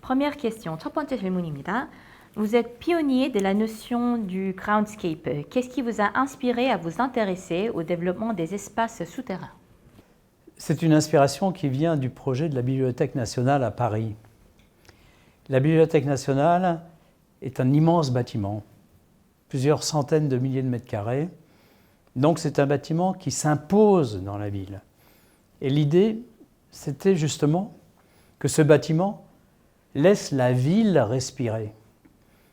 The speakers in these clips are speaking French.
Première question. 첫 번째 질문입니다. Vous êtes pionnier de la notion du groundscape. Qu'est-ce qui vous a inspiré à vous intéresser au développement des espaces souterrains? C'est une inspiration qui vient du projet de la Bibliothèque nationale à Paris. La Bibliothèque nationale est un immense bâtiment, plusieurs centaines de milliers de mètres carrés. Donc c'est un bâtiment qui s'impose dans la ville. Et l'idée, c'était justement que ce bâtiment laisse la ville respirer.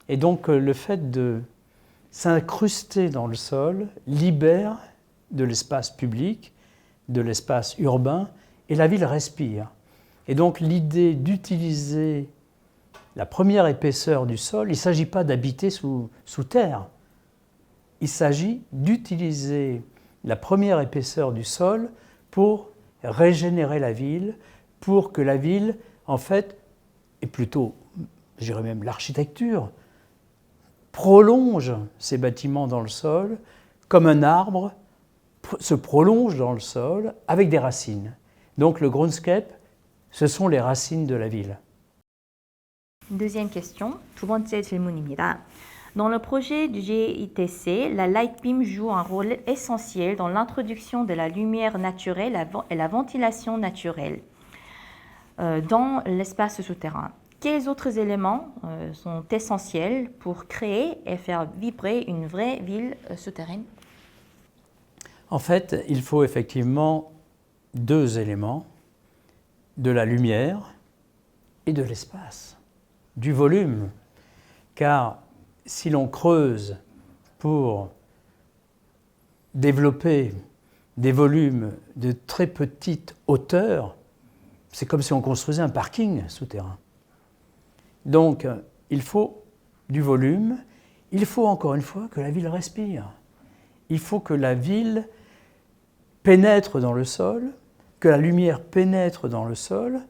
Et donc le fait de s'incruster dans le sol libère de l'espace public, de l'espace urbain, et la ville respire. Et donc l'idée d'utiliser la première épaisseur du sol, il ne s'agit pas d'habiter sous terre, il s'agit d'utiliser la première épaisseur du sol pour régénérer la ville, pour que la ville, en fait, et plutôt, je dirais même l'architecture, prolonge ces bâtiments dans le sol comme un arbre se prolonge dans le sol avec des racines. Donc le groundscape, ce sont les racines de la ville. Deuxième question. 두 번째 질문입니다. Dans le projet du GITC, la light beam joue un rôle essentiel dans l'introduction de la lumière naturelle et la ventilation naturelle dans l'espace souterrain. Quels autres éléments sont essentiels pour créer et faire vibrer une vraie ville souterraine? En fait, il faut effectivement deux éléments, de la lumière et de l'espace, du volume. Car si l'on creuse pour développer des volumes de très petite hauteur, c'est comme si on construisait un parking souterrain. Donc, il faut du volume, il faut encore une fois que la ville respire. Il faut que la ville pénètre dans le sol, que la lumière pénètre dans le sol,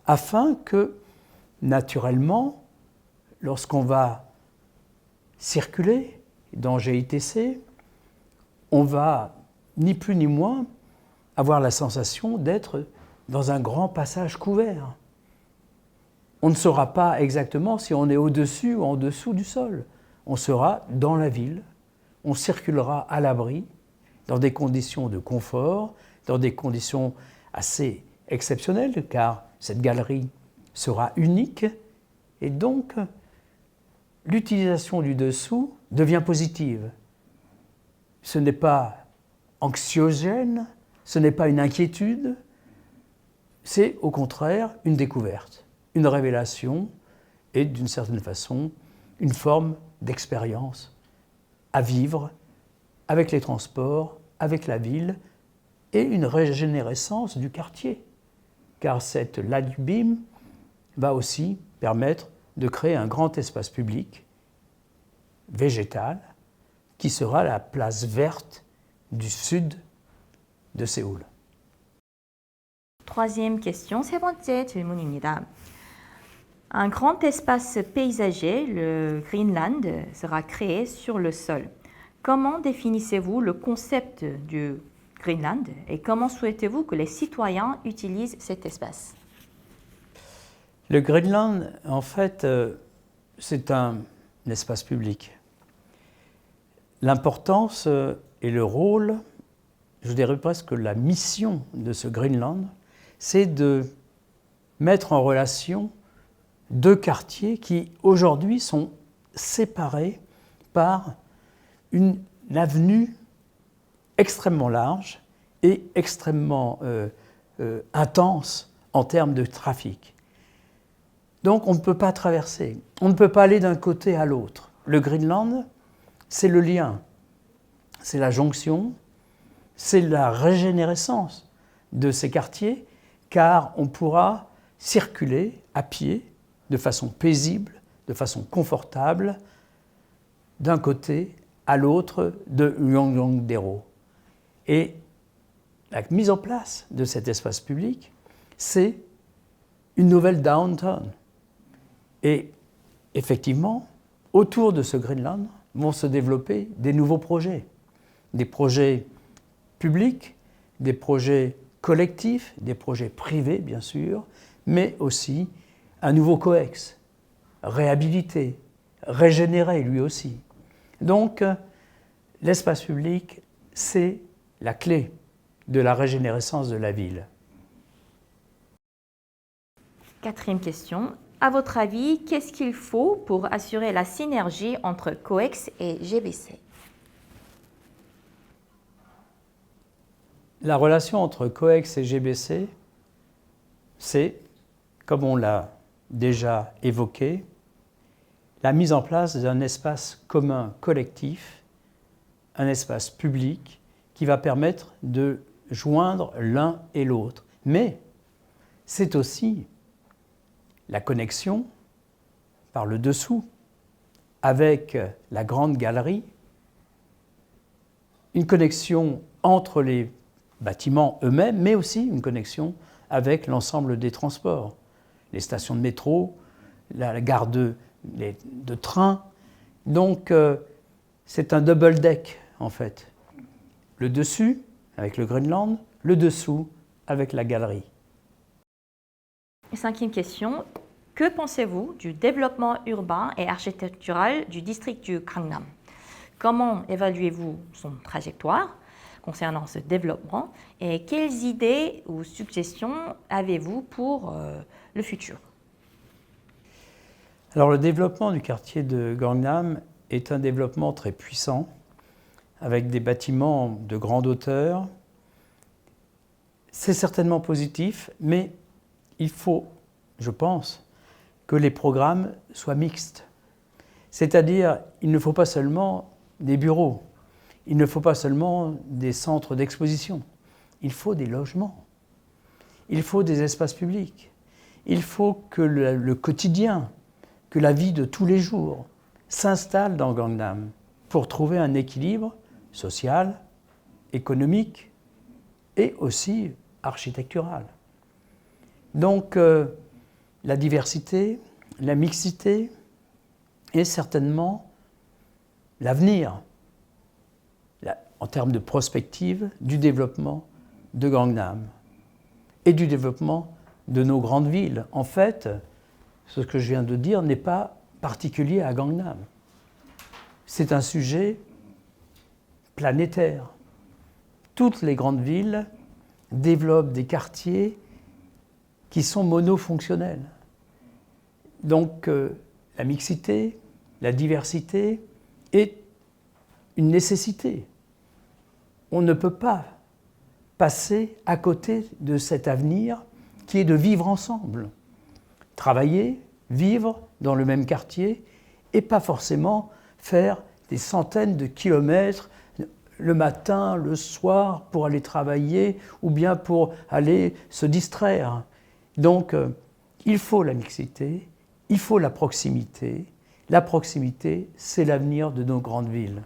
afin que, naturellement, lorsqu'on va circuler dans GITC, on va, ni plus ni moins, avoir la sensation d'être dans un grand passage couvert. On ne saura pas exactement si on est au-dessus ou en dessous du sol. On sera dans la ville, on circulera à l'abri, dans des conditions de confort, dans des conditions assez exceptionnelles, car cette galerie sera unique, et donc l'utilisation du dessous devient positive. Ce n'est pas anxiogène, ce n'est pas une inquiétude, c'est au contraire une découverte, une révélation et d'une certaine façon une forme d'expérience à vivre avec les transports, avec la ville et une régénérescence du quartier. Car cette light beam va aussi permettre de créer un grand espace public végétal qui sera la place verte du sud de Séoul. Troisième question, 세 번째 질문입니다. Un grand espace paysager, le Greenland, sera créé sur le sol. Comment définissez-vous le concept du Greenland et comment souhaitez-vous que les citoyens utilisent cet espace? Le Greenland, en fait, c'est un espace public. L'importance et le rôle, je dirais presque la mission de ce Greenland, c'est de mettre en relation deux quartiers qui aujourd'hui sont séparés par une avenue extrêmement large et extrêmement intense en termes de trafic. Donc on ne peut pas traverser, on ne peut pas aller d'un côté à l'autre. Le Greenland, c'est le lien, c'est la jonction, c'est la régénérescence de ces quartiers, car on pourra circuler à pied de façon paisible, de façon confortable, d'un côté à l'autre de Ryongyeongdaeru. Et la mise en place de cet espace public, c'est une nouvelle downtown. Et effectivement, autour de ce Greenland vont se développer des nouveaux projets. Des projets publics, des projets collectifs, des projets privés bien sûr, mais aussi un nouveau COEX, réhabilité, régénéré lui aussi. Donc, l'espace public, c'est la clé de la régénérescence de la ville. Quatrième question. À votre avis, qu'est-ce qu'il faut pour assurer la synergie entre COEX et GBC? La relation entre COEX et GBC, c'est, comme on l'a déjà évoqué, la mise en place d'un espace commun collectif, un espace public qui va permettre de joindre l'un et l'autre. Mais c'est aussi la connexion par le dessous avec la grande galerie, une connexion entre les bâtiments eux-mêmes, mais aussi une connexion avec l'ensemble des transports, les stations de métro, la gare de train. Donc c'est un double deck en fait. Le dessus avec le Greenland, le dessous avec la galerie. Cinquième question. Que pensez-vous du développement urbain et architectural du district du Gangnam? Comment évaluez-vous son trajectoire concernant ce développement et quelles idées ou suggestions avez-vous pour le futur? Alors le développement du quartier de Gangnam est un développement très puissant avec des bâtiments de grande hauteur. C'est certainement positif, mais il faut, je pense, que les programmes soient mixtes. C'est-à-dire, il ne faut pas seulement des bureaux, il ne faut pas seulement des centres d'exposition, il faut des logements, il faut des espaces publics, il faut que le quotidien, que la vie de tous les jours s'installe dans Gangnam pour trouver un équilibre social, économique et aussi architectural. Donc, la diversité, la mixité est certainement l'avenir, en termes de prospective, du développement de Gangnam et du développement de nos grandes villes. En fait, ce que je viens de dire n'est pas particulier à Gangnam. C'est un sujet planétaire. Toutes les grandes villes développent des quartiers qui sont monofonctionnels. Donc la mixité, la diversité est une nécessité. On ne peut pas passer à côté de cet avenir qui est de vivre ensemble. Travailler, vivre dans le même quartier et pas forcément faire des centaines de kilomètres le matin, le soir pour aller travailler ou bien pour aller se distraire. Donc, il faut la mixité, il faut la proximité. La proximité, c'est l'avenir de nos grandes villes.